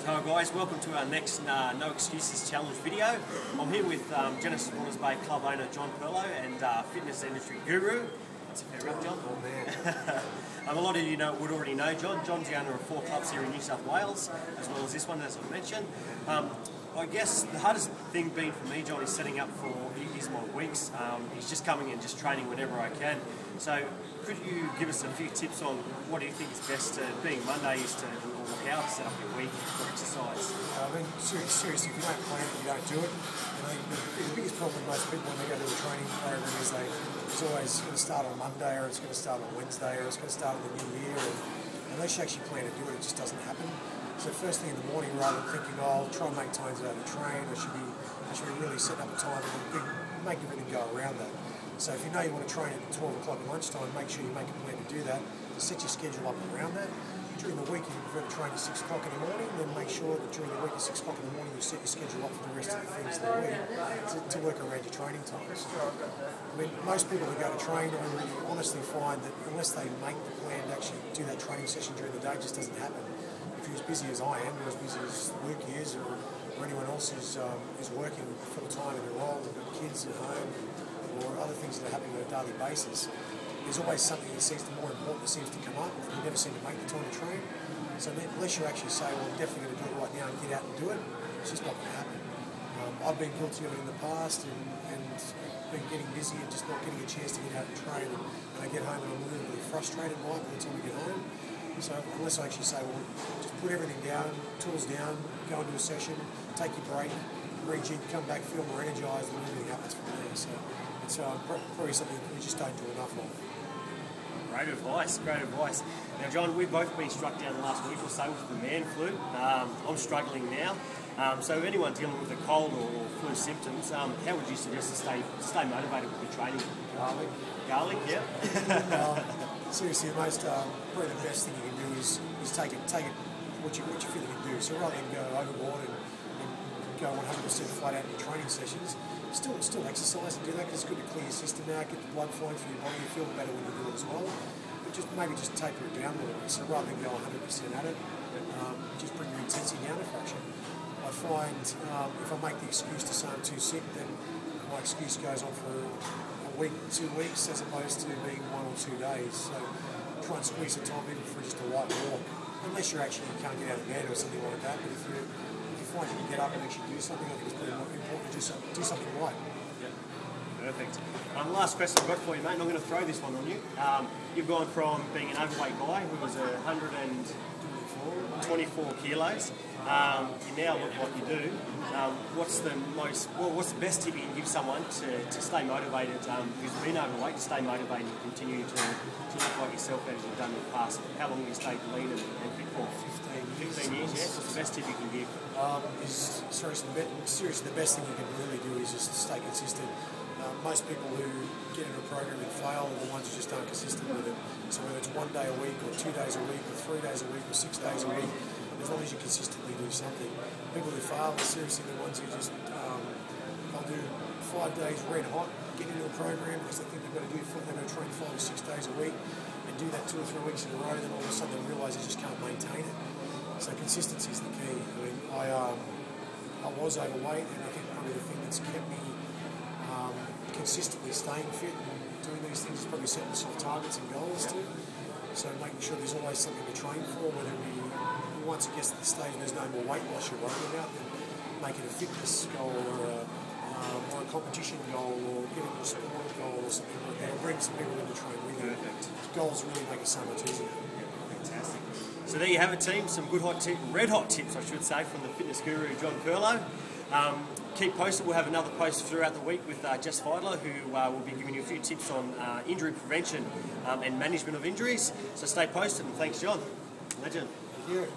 So guys, welcome to our next No Excuses Challenge video. I'm here with Genesis Waters Bay Club owner John Pirlo and fitness industry guru. That's a fair rep, John. Oh man. A lot of you would already know John. John's the owner of 4 clubs here in New South Wales, as well as this one, as I mentioned. I guess the hardest thing being for me, John, is setting up for his mod weeks. He's just coming and just training whenever I can. So could you give us a few tips on what do you think is best being Mondays or how to set up your week for exercise? I mean, seriously, if you don't plan it, you don't do it. And I think the biggest problem with most people when they go to a training program is it's always going to start on Monday, or it's going to start on Wednesday, or it's going to start in the new year. And unless you actually plan to do it, it just doesn't happen. So first thing in the morning, rather than thinking, oh, I'll try and make time today to train, I should be really setting up a time and make everything go around that. So if you know you want to train at 12 o'clock at lunchtime, make sure you make a plan to do that. Set your schedule up around that. During the week, if you prefer to train at 6 o'clock in the morning, then make sure that during the week at 6 o'clock in the morning, you set your schedule up for the rest of the things of the week to work around your training times. I mean, most people who go to train, I really honestly find that unless they make the plan to actually do that training session during the day, it just doesn't happen. If you're as busy as I am, or as busy as Luke is, or anyone else is working full time in a role, they've got kids at home, or other things that are happening on a daily basis, there's always something that seems more important that seems to come up. You never seem to make the time to train. So unless you actually say, well, I'm definitely going to do it right now and get out and do it, it's just not going to happen. I've been guilty of it in the past and been getting busy and just not getting a chance to get out and train. And I get home and I'm a little bit frustrated by the time I get home. So unless I actually say, well, just put everything down, tools down, go into a session, take your break, rejig, come back, feel more energised, and everything happens from there. So it's probably something that we just don't do enough of. Great advice, great advice. Now John, we've both been struck down the last week or so with the man flu. I'm struggling now. So anyone dealing with a cold or flu symptoms, how would you suggest to stay motivated with your training? Garlic. Garlic, yeah. Seriously, probably the best thing you can do is take it what you feel you can do. So rather than go overboard and go 100% flat out in your training sessions, still exercise and do that because it's good to clear your system out, get the blood flowing through your body, you feel better when you do it as well. But maybe just taper it down a little bit. So rather than go 100% at it, just bring your intensity down a fraction. I find if I make the excuse to say I'm too sick, then my excuse goes on for a week, 2 weeks, as opposed to being 1 or 2 days. So try and squeeze the time even for just a light walk, unless you can't get out of bed or something like that. But if you find you can get up and actually do something, I think it's pretty important to do something right. Yeah, perfect. Last question I've got for you, mate, and I'm going to throw this one on you. You've gone from being an overweight guy who was 124 kilos. You now look like you do. What's the best tip you can give someone to stay motivated, who's been overweight, to stay motivated and continue to look like yourself as you've done in the past? How long have you stayed lean and fit for? 15 years, yes. What's the best tip you can give? Seriously, the best thing you can really do is just stay consistent. Most people who get into a program and fail are the ones who just aren't consistent with it. So whether it's 1 day a week, or 2 days a week, or 3 days a week, or 6 days a week, as long as you consistently do something. People who fail are seriously the ones who just they'll do 5 days red hot, get into a program because they think they're going to train 5 or 6 days a week, and do that 2 or 3 weeks in a row. Then all of a sudden they realise they just can't maintain it. So consistency is the key. I mean, I was overweight, and I think probably the thing that's kept me consistently staying fit and doing these things is probably setting myself targets and goals too. So making sure there's always something to train for, whether it be once it gets to the stage there's no more weight loss you're worrying about, then make it a fitness goal or a competition goal or get into a sport goal or something like that, or bring some people in to train with you. Goals really make it so much easier. Fantastic. So there you have it, team. Some good red hot tips, I should say, from the fitness guru John Pirlo. Keep posted. We'll have another post throughout the week with Jess Fiedler, who will be giving you a few tips on injury prevention and management of injuries. So stay posted, and thanks, John. Legend. Thank you.